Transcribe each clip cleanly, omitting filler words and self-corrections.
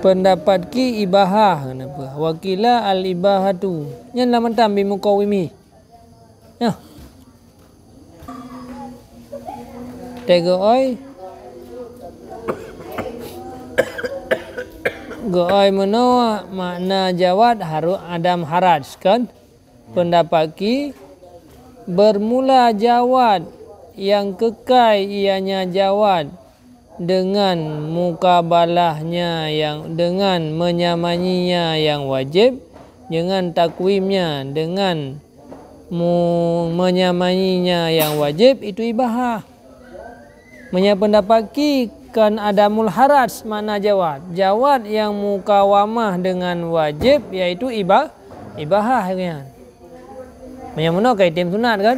pendapat ki ibahah kenapa wakila al ibahatu nyan laman tambi mukawimi ya tega oi goai meno makna jawad harus adam haraj kan pendapat ki bermula jawad yang kekal ianya jawad dengan mukabalahnya yang dengan menyamainya yang wajib dengan takwimnya dengan menyamainya yang wajib itu ibahah. Pendapat ki kan adamul haraj mana jawad yang mukawamah dengan wajib yaitu ibahah kan. Yang mana ke item sunat kan?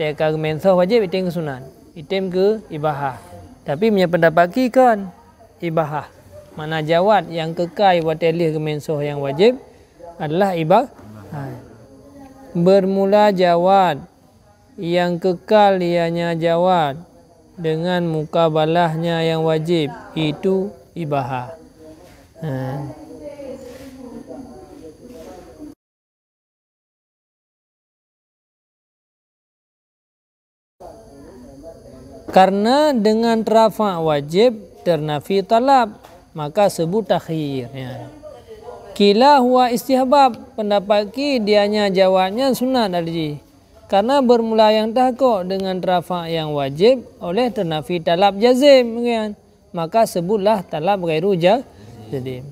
Teka mensoh wajib item ke sunat. Item ke ibahah. Tapi punya pendapat ki kan ibahah. Mana jawad yang kekal watalih ke mensoh yang wajib adalah ibahah. Bermula jawad yang kekal ianya jawad dengan mukabalahnya yang wajib itu ibahah. Karena dengan rafa wajib ternafi talab maka sebut takhir ya. Kila huwa istihbab pendapat ki dianya jawabnya sunat alji. Karena bermula yang tahqiq dengan rafa yang wajib oleh ternafi talab jazim kan. Maka sebutlah talab ghairu jazim.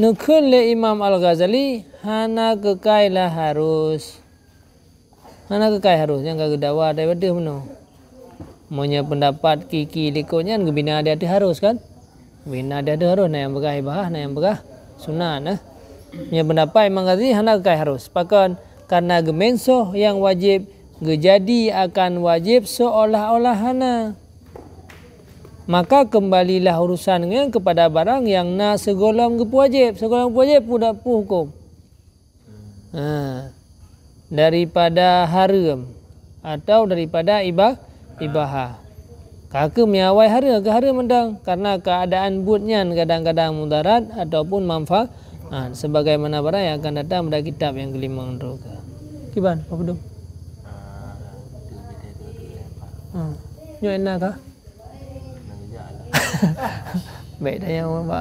Nukul le Imam Al-Ghazali hana kekailah harus. Hana kekai harus yang kagak dakwah daripada mana. Monya pendapat kiki likonya gebina dia harus kan? Bina dia harus nah yang begah ibahah nah yang begah sunat nah. Nya pendapat Imam Ghazali hana kekai harus. Pakan karena gemensoh yang wajib gejadi akan wajib seolah-olah hana. Maka kembalilah urusannya kepada barang yang na segolong gepu wajib. Segolong wajib pun hukum. Daripada haram atau daripada ibahah. Kaka miawai hara ke hara mendang karena keadaan buatnya kadang-kadang mudarat ataupun manfaat. Sebagaimana barang yang akan datang pada kitab yang kelima neroka. Kiban apa dong? Nyo enak kah? Baik dah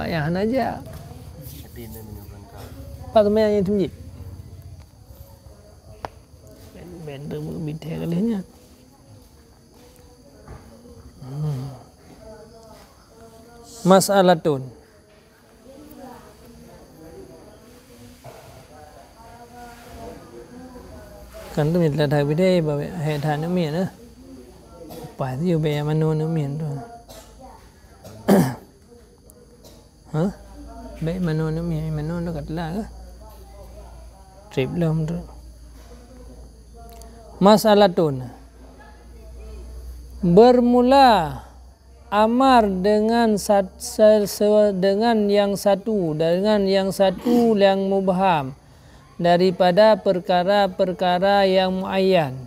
yang aja. Pak teman yang tunjuk. Benda berbeda kalihnya. Mas'alatun kan tu mitla thak bidai ba he tha no mien na pa tiu be mano no mien tu ha be mano no mien mano no kat la ka trip lom tu mas'alatun bermula amar dengan yang satu yang mubham daripada perkara-perkara yang muayyan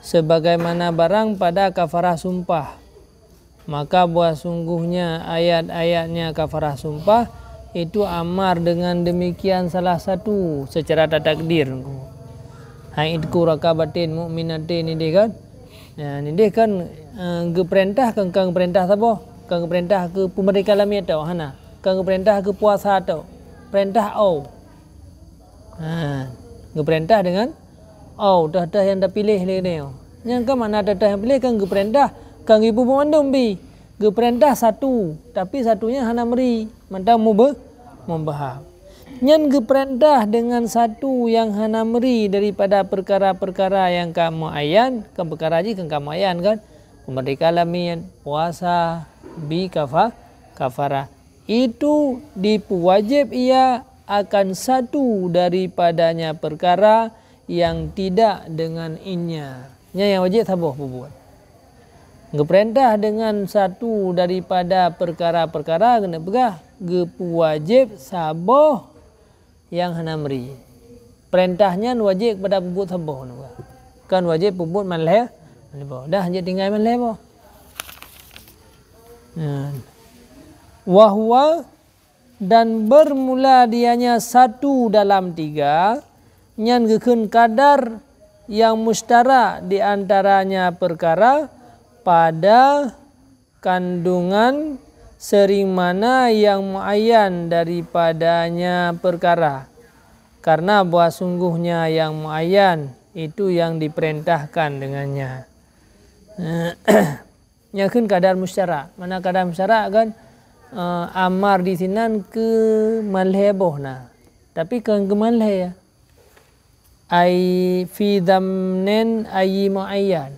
sebagaimana barang pada kafarah sumpah maka buah sungguhnya ayat-ayatnya kafarah sumpah itu amar dengan demikian salah satu secara takdir haidku rakabatin mukminatin ini kan. Nah, ini kan geperintah kang perintah apa? Kang perintah ke pemerintah lami atau hana? Kang perintah ke puasa atau perintah geperintah dengan dah yang dah pilih ni. Yang kan mana dah yang pilih kang geperintah kang ibu pemandum bi. Geperintah satu, tapi satunya hana meri, mantap membahas. Nyan geperintah dengan satu yang hana meri daripada perkara-perkara yang kamu ayan, kan perkara je kan kamu ayan kan. Merdeka lamian, puasa, kafara. Itu dipuwajib ia akan satu daripadanya perkara yang tidak dengan inya. Nya yang wajib saboh buat. Geperintah dengan satu daripada perkara-perkara kena pegah gepuwajib saboh yang hana meri. Perintahnya wajib kepada pebut saboh kan wajib pebut manleh. Dah je tinggal manleh boh. Wa huwa dan bermula dianya 1 dalam 3 nyan gekeun kadar yang mustara di antaranya perkara pada kandungan sering mana yang muayyan daripadanya perkara. Karena bahwa sungguhnya yang muayyan itu yang diperintahkan dengannya. Nyakeun kadar mustara. Mana kadar mustara kan amar di sinan ke malhebohna. Tapi ke malhe ya. Ai fi damnen ai muayyan.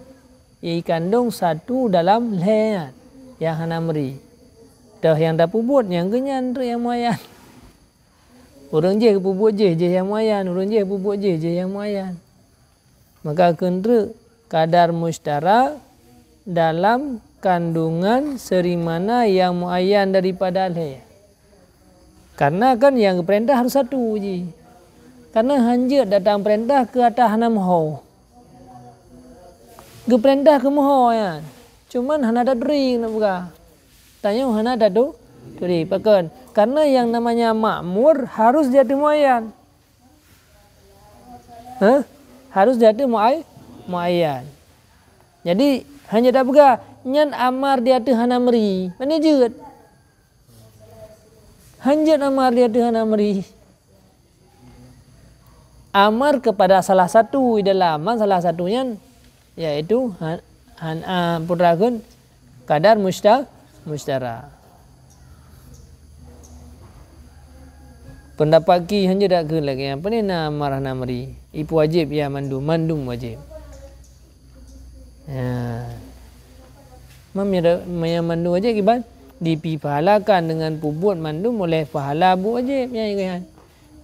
Ia kandung 1 dalam lehan yang hanamri. Dah yang dah pubut yang kenyan tu yang muayyan. Orang je pubut je yang muayyan, orang je pubut je yang muayyan. Maka kendra kadar mustara dalam kandungan sering mana yang muayyan daripada alih. Karena kan yang perintah harus 1 je. Karena hanjat datang perintah ke atas hanam ho. Ke perintah ke moho ya. Cuman hana ada duri nak buka. Tanya hana ada tu duri pakan. Karena yang namanya makmur harus jadi muayyan. Harus jadi muayyan. Jadi hanya dah buka nyan amar dia tu hana meri. Mana jeut? Hanjat amar dia tu hana meri. Amar kepada salah satu dalam salah satunya yaitu putrakan kadar mustara. Pendapat ki hanya dak ke lagi apa ni na marah namri. Ipu wajib ya mandum wajib. Ya. Yang mandum wajib kiban dipipahalakan dengan pubut mandum oleh pahala bu wajib ya kan.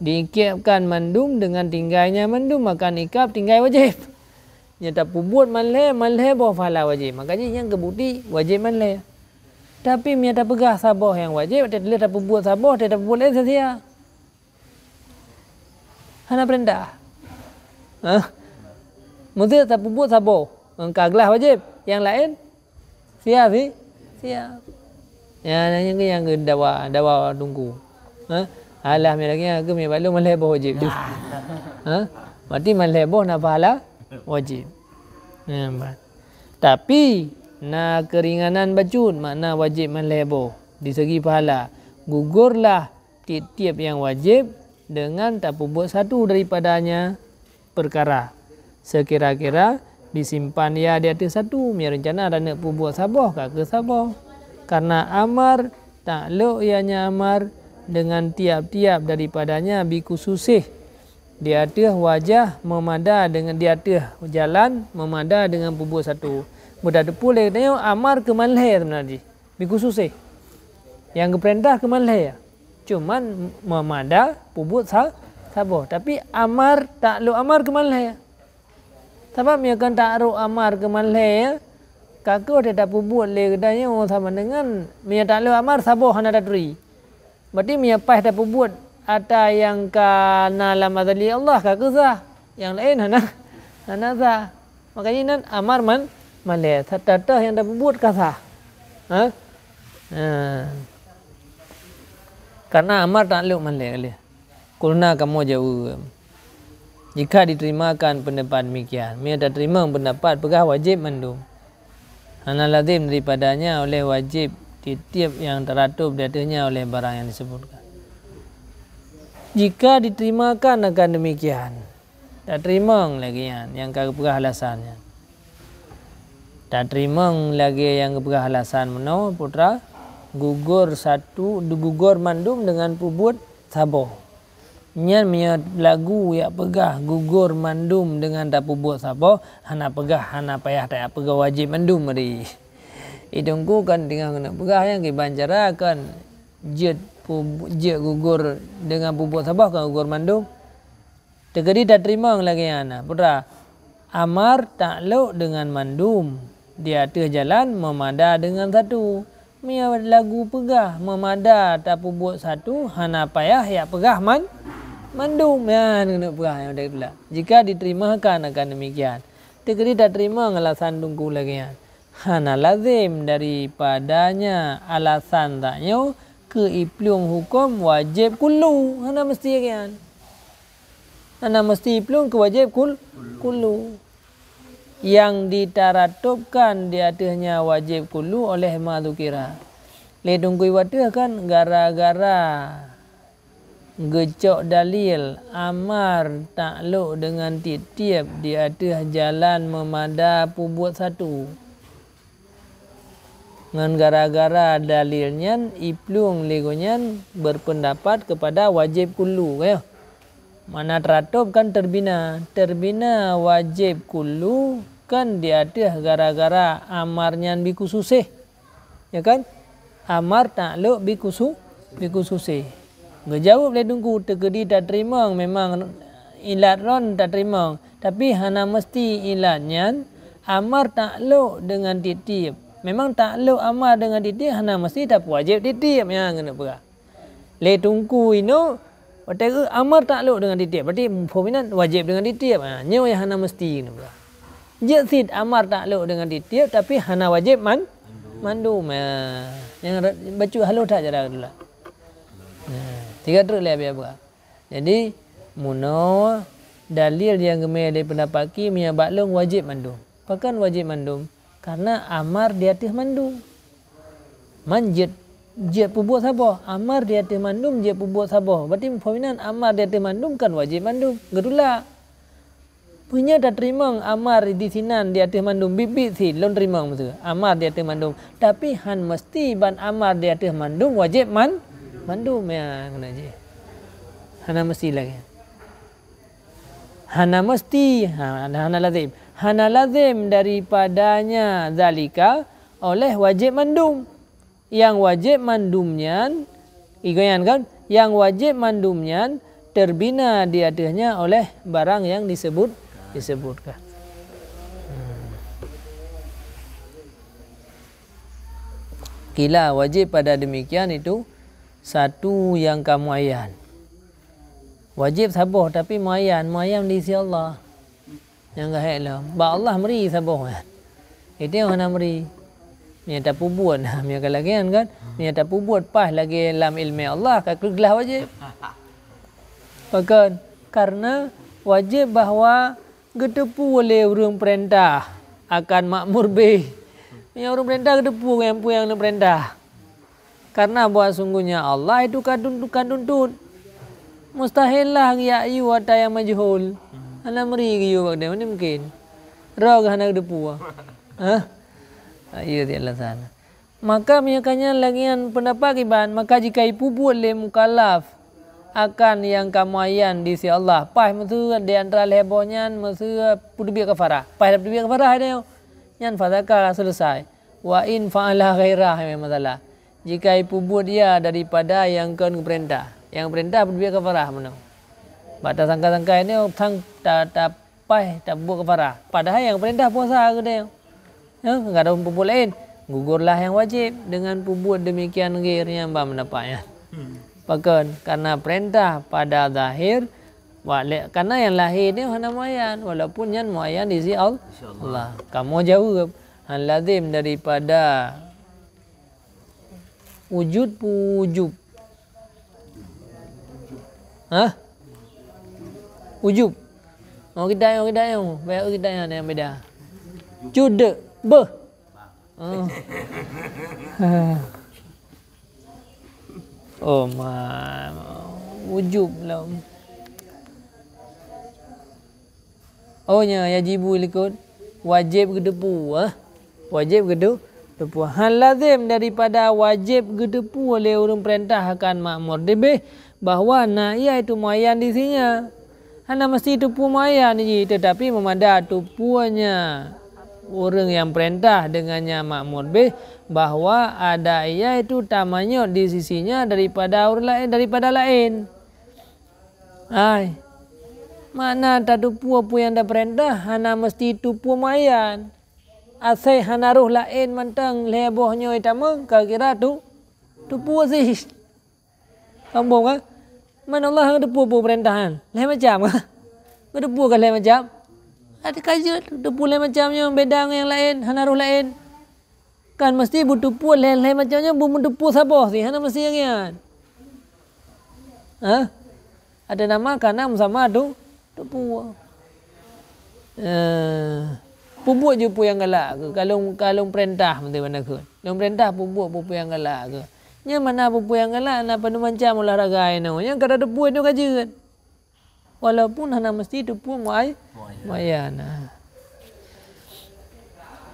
Diikapkan mandum dengan tinggalnya mandum maka ikap tinggal wajib. Nyata pubut malhe bawa pahala wajib. Makanya yang kebukti wajib malhe. Tapi miata pegah sabah yang wajib dia tak pubut sabah dia tak boleh sia. Hana perintah. Mesti tak pubut sabah. Engkaglah wajib. Yang lain sia. Ya yang dawa tunggu. Alah mereka aku me balu malhe wajib tu. Berarti malhe na pahala wajib. Tapi na keringanan bacun makna wajib malhebo di segi pahala gugurlah tiap-tiap yang wajib dengan tak pubut 1 daripadanya perkara sekira-kira disimpan ya di atas 1 mi rencana ada nak pubut sabah ke sabah karena amar takluk ianya amar dengan tiap-tiap daripadanya bikususih di atas wajah memada dengan di atas jalan memada dengan pubut 1. Mudah depuleh tanya amar ke malhe sebenarnya. Bikususih. Yang keperintah ke malhe. Cuman memada pubut sabah. Tapi amar takluk amar ke malhe. Sebab dia kan takluk amar ke malhe. Kakak dia tak pubut le kedanya sama dengan dia takluk amar sabah hana datri. Berarti dia pas tak pubut ada yang kana lam azali Allah kakak sah. Yang lain hana sah. Makanya nan amar malhe tata yang dah pubut kasah. Karena amar takluk malhe kali. Kurna kamu jauh. Jika diterimakan pendapat demikian, dia tak terima pendapat pegah wajib mandum. Hana lazim daripadanya oleh wajib tiap yang teratup di atasnya oleh barang yang disebutkan. Jika diterimakan akan demikian, tak terima lagi yang kagak pegah alasannya. Tak terima lagi yang kepegah alasan meno putra gugur mandum dengan pubut sabah. Nyan mia lagu ya pegah gugur mandum dengan tak pubut sabah hana pegah hana payah tak pegah wajib mandum mari. Idungku kan dengan kena pegah yang kibancara kan jet gugur dengan pubut sabah kan gugur mandum. Tegadi tak terima lagi ana putra amar takluk dengan mandum. Di atas jalan memada dengan 1. Mia lagu pegah memada tak pubut 1 hana payah ya pegah mandum ya kena pegah yang dah pula. Jika diterimakan akan demikian. Tegeri tak terima alasan tunggu lagi hana lazim daripadanya alasan taknya ke iplung hukum wajib kullu. Hana mesti kan. Hana mesti iplung ke wajib kullu. Yang ditaratubkan di atasnya wajib kullu oleh madzukira. Le tunggu wadah kan gara-gara gecok dalil amar takluk dengan tiap di atas jalan memada pubuat satu. Ngan gara-gara dalilnya iplung legonya berpendapat kepada wajib kullu ya. Mana teratub kan terbina wajib kullu kan di atas gara-gara amarnya bikususih. Ya kan? Amar takluk bikususih. Ngejawab le tunggu tegedi tak terima memang ilat ron tak terima. Tapi hana mesti ilatnya amar takluk dengan titip. Memang takluk amar dengan titip hana mesti tak wajib titip ya kena pera. Le tunggu ino waktu amar takluk dengan titip. Berarti peminat wajib dengan titip. Nyo yang hana mesti kena pera. Jatid amar takluk dengan titip tapi hana wajib mandum. Yang baca halu tak cara dulu. Tiga terus lah biar apa. Jadi muno dalil yang gemai dari pendapat ki punya baklung wajib mandum. Pakan wajib mandum karena amar di atas mandum. Manjit jet pubuat sabah. Amar di atas mandum jet pubuat sabah. Berarti peminan amar di atas mandum kan wajib mandum. Gedula. Punya tak terima amar di sinan di atas mandum bibit si lon terima maksud. Amar di atas mandum. Tapi han mesti ban amar di atas mandum wajib mandum ya kena je. Hana mesti lagi. Hana mesti, hana lazim. Hana lazim daripadanya zalika oleh wajib mandum. Yang wajib mandumnya igayan kan? Yang wajib mandumnya terbina di atasnya oleh barang yang disebutkan. Kila wajib pada demikian itu satu yang kamu ayan. Wajib sabar tapi muayyan di sisi Allah. Yang gahai lah. Ba Allah meri sabar kan. Itu yang nak meri. Ni tak pubuat ni kalagian kan. Ni tak pubuat pas lagi dalam ilmu Allah kegelah wajib. Bahkan karena wajib bahawa gedepu oleh orang perintah akan makmur be. Yang orang perintah gedepu yang perintah. Karena buat sungguhnya Allah itu tuntut. Mustahil lah ya ayu ada yang majhul. Ana meri giyu waktu mana mungkin. Rog hana gedepu. Iya dia sana. Maka misalnya lagian pendapat iban maka jika ibu boleh mukallaf akan yang kamu ayan di sisi Allah. Pas mesti di antara lebonya mesti pudbi kafara. Pas pudbi kafara ada yang fadaka selesai. Wa in fa'ala ghairah memang masalah. Jika ibu buat dia daripada yang kan perintah. Yang perintah pudbi kafara mana? Batas sangka-sangka ini sang tak buat kafara. Padahal yang perintah puasa ke dia. Ya, enggak ada pupuk lain. Gugurlah yang wajib dengan pupuk demikian ghairnya mbak mendapatnya. Bahkan karena perintah pada zahir karena yang lahir ni hana muayyan walaupun yang muayyan di sisi Allah. Kamu jauh han lazim daripada wujud. Wujub. Kita yang baik kita yang beda. Jude be. Oh ma wujub lah. Ohnya yajibu likut wajib gedepu wajib gedepu. Hal lazim daripada wajib gedepu oleh orang perintah akan makmur lebih bahawa ia itu muayyan di sininya. Hana mesti tupu muayyan ni tetapi memada tupunya orang yang perintah dengannya makmur be bahawa ada ia itu tamanya di sisinya daripada orang lain Ai. Mana tak tupu apa yang dah perintah hana mesti tupu muayyan. Asai hana roh lain mentang lebohnya itama kira tu tupu sih. Kamu kan? Mana Allah tupu perintahan. Lain macam kan? Tupu kan lain macam? Ada kaji depu lain macamnya beda dengan yang lain, hana roh lain. Kan mesti bertupu lain-lain macamnya bertupu sabah sih. Hana mesti yang ha? Ada nama karena sama tu tupu. Pupuk je pu yang galak ke. Kalau perintah mesti mana ke. Kalau perintah pupuk yang galak ke. Nya mana pupuk yang galak na panu macam olahraga ino. Yang kada tupu itu kaje kan. Walaupun hana mesti tupu muayana.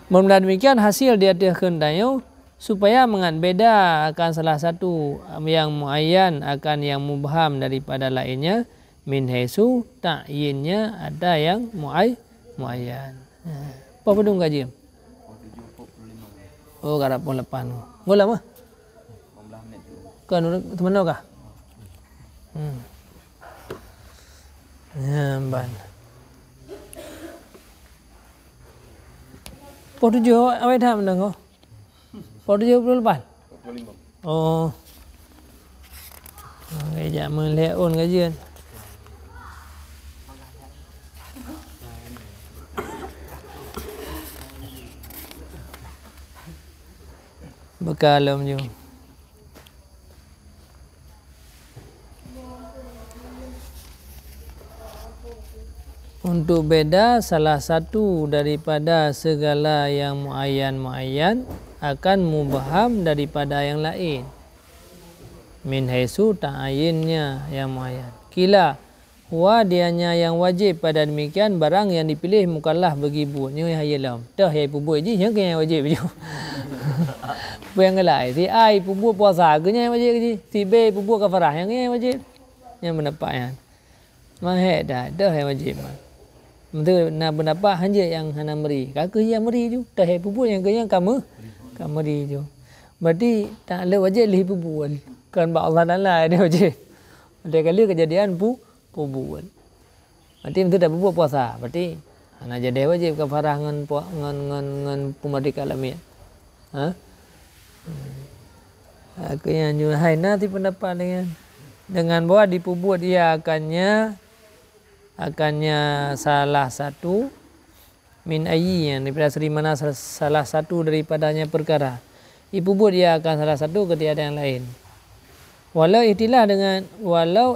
Mula demikian hasil dia kehendayo supaya mengat beda akan salah satu yang muayyan akan yang mubham daripada lainnya min haisu ta'yinnya ada yang muayyan. Apa pedung gaji? Oh garap pun lepan. Ngolah mah? 15 menit. Kan teman kah? Ya, ban. Podo jo awet ham nang ko. Podo jo 28. 25. Oh. Ngajak meleon gajian. Bekalam jo. Untuk beda salah satu daripada segala yang muayyan akan mubham daripada yang lain. Min haisu ta'ayinnya yang muayyan. Kila huwa dianya yang wajib pada demikian barang yang dipilih mukallaf bagi buat. Ni hayalam. Dah hai pubuat je yang yang wajib je. Yang lain si ai pubuat puasa ke yang wajib je. Si B pubuat kafarah yang wajib. Yang mendapat yang. Mahek dah yang wajib. Betul nak pendapat hanya yang hana meri. Kakak yang meri tu dah pupuk yang kamu meri tu. Berarti tak ada wajib lih pupuk. Kan ba Allah Taala dia wajib. Ada kali kejadian pupuk. Berarti itu dah pupuk puasa. Berarti hana jadi wajib kafarah ngan pemerdeka alamiah. Ha? Aku yang juga hai nanti pendapat dengan bahwa dipupuk dia akannya salah satu min ayyi daripada seri mana salah satu daripadanya perkara. Dipupuk dia akan salah satu ketiada yang lain. Walau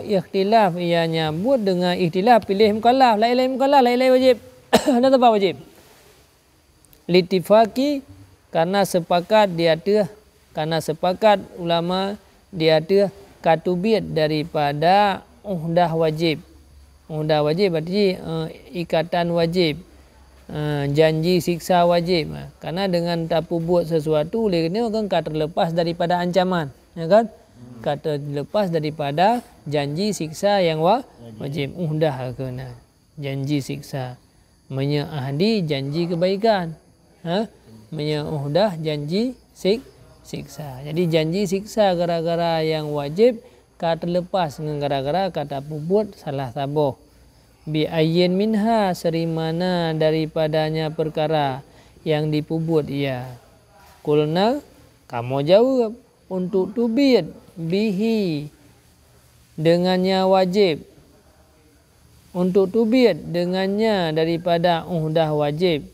ikhtilaf ia nyambut dengan ikhtilaf pilih mukallaf, lain-lain mukallaf, lain-lain wajib. Ada apa wajib? Litifaqi karena sepakat ulama dia katubiyat daripada uhdah wajib. Uhdah wajib berarti ikatan wajib, janji siksa wajib. Karena dengan tak buat sesuatu, leknya kan terlepas daripada ancaman, ya kan? Kata lepas daripada janji siksa yang wajib. Uhdah kena janji siksa, menyeahdi janji kebaikan, menyeuhdah janji siksa. Jadi janji siksa gara-gara yang wajib terlepas dengan gara-gara kata puput salah tabuh. Bi ayyin minha seri mana daripadanya perkara yang dipubut ia. Kulna kamu jawab untuk tubid bihi dengannya wajib. Untuk tubid dengannya daripada uhdah wajib.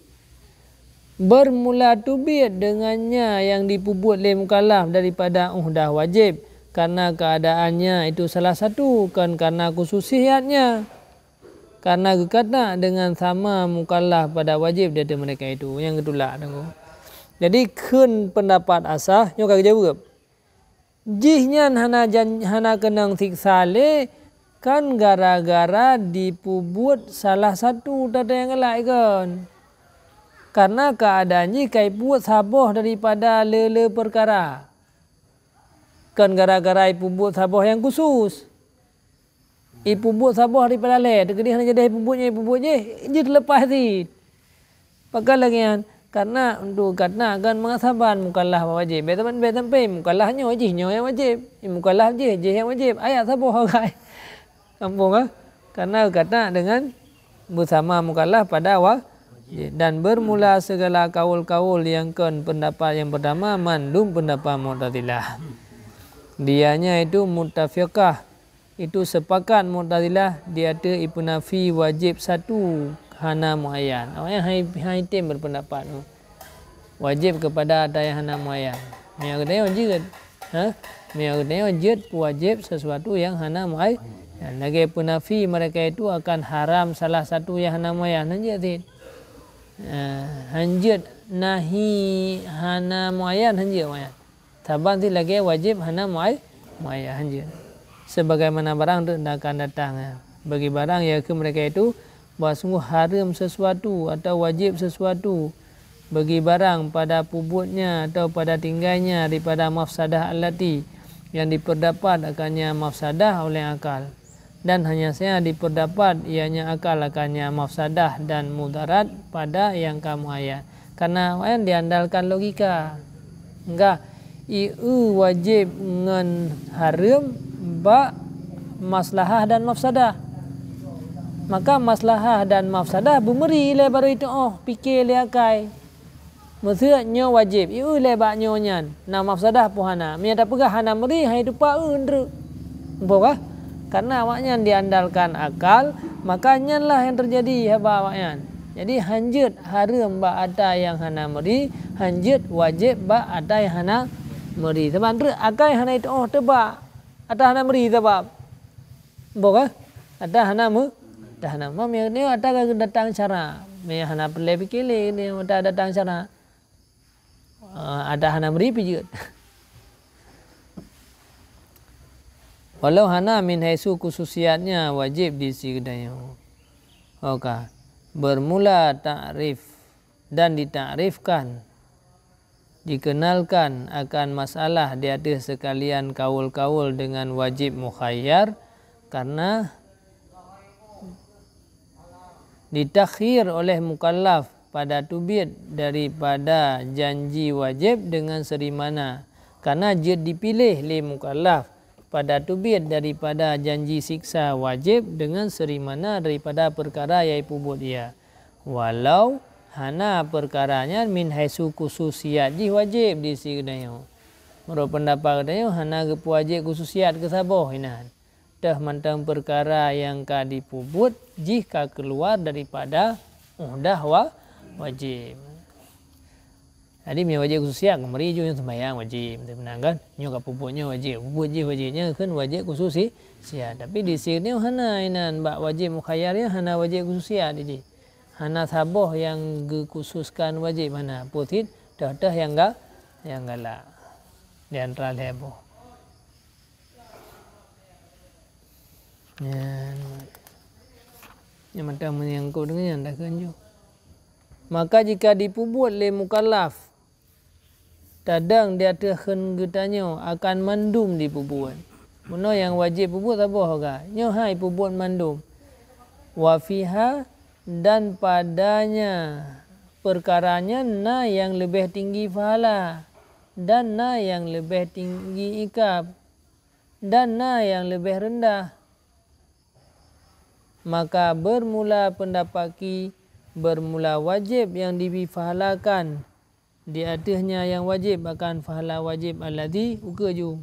Bermula tubid dengannya yang dipubut oleh mukallaf daripada uhdah wajib. Karena keadaannya itu salah satu kan karena khususiyatnya, karena gekatna dengan sama mukallaf pada wajib dari mereka itu yang ketulak tengok. Jadi kun pendapat asah nyo kagak jawab. Jihnya hana kenang siksa le kan gara-gara dipubut salah satu tanda yang lain kan. Karena keadaannya kai buat saboh daripada lele perkara. Kan gara-gara ipu buat sabah yang khusus. Ipu buat sabah daripada lain. Jadi hanya jadi ipu buatnya. Dia terlepas ni. Pakai lagi kan. Karena untuk katna akan mengasaban mukallaf wajib. Betul mukallafnya wajibnya yang wajib. Mukallaf je yang wajib. Ayat sabah orang. Kampung ah. Karena katna dengan bersama mukallaf pada dan bermula segala kaul-kaul yang kan pendapat yang pertama mandum pendapat Mu'tazilah. Dianya itu muttafiqah, itu sepakat Mu'tazilah dia ada ipunafi wajib satu hana muayyan. Awak hai tim berpendapat tu. wajib kepada ada yang hana moyang. Mia kedai wajib. Mia kedai wajib sesuatu yang hana moyang. Lagi penafi mereka itu akan haram salah satu yang hana moyang. Hanjit. Hanjit nahi hana moyang hanjit moyang. Taban ti lagi wajib hana moyang hanjit. Sebagaimana barang akan datang. Bagi barang yang ke mereka itu bahawa sungguh haram sesuatu atau wajib sesuatu bagi barang pada puputnya atau pada tinggalnya daripada mafsadah allati yang diperdapat akannya mafsadah oleh akal, dan hanya saja diperdapat ianya akal akannya mafsadah dan mudarat pada yang kamu ayat. Karena yang diandalkan logika. Enggak iu wajib ngan haram ba maslahah dan mafsadah. Maka maslahah dan mafsadah bumeri le baru itu fikir le akai. Maksud nyo wajib iu le ba nyo nyan. Na mafsadah puhana. Mia tak pegah hana meri hai tu pa undru. Boga? Karena awaknya diandalkan akal, maka nyanlah yang terjadi haba awaknya. Jadi hanjut haram ba ada yang hana meri, hanjut wajib ba ada yang hana meri. Sebab tu akai hana itu tebak. Ada hana meri sebab. Boga? Ada hana mu dah nama ni ada datang cara me hana perle pikile ni ada datang cara ada hana beri pijut walau hana min haisu khususiatnya wajib diisi kedayo. Oka bermula ta'rif dan ditakrifkan dikenalkan akan masalah di atas sekalian kaul-kaul dengan wajib mukhayyar karena ditakhir oleh mukallaf pada tubid daripada janji wajib dengan serimana. Karena jid dipilih oleh mukallaf pada tubid daripada janji siksa wajib dengan serimana daripada perkara yang pubut dia. Walau hana perkaranya min haisu khususiyat ji wajib di sini. Menurut pendapat katanya hana kepu wajib khususiat ke saboh inan. Dah mantang perkara yang ka dipubut jika keluar daripada dah wajib. Jadi mi wajib khususiat kemari ju yang sembahyang wajib. Benar kan? Nyo ka puputnya wajib. Puput je wajibnya kan wajib khususiat. Tapi di sini hana inan bak wajib mukhayyarnya hana wajib khususiat di. Hana saboh yang dikhususkan wajib mana putit dah yang galak. Di antara lebo. Yang macam menyangkut dengan dah kanju. Maka jika dipubut oleh mukallaf, kadang dia terhen getanya akan mandum dipubut. Mana yang wajib pubut apa ka? Nyo hai pubut mandum. Wa fiha dan padanya perkaranya na yang lebih tinggi pahala dan na yang lebih tinggi ikab dan na yang lebih rendah. Maka bermula pendapaki bermula wajib yang difahalakan di atasnya yang wajib akan fahala wajib alladhi uka ju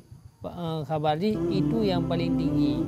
khabar itu yang paling tinggi.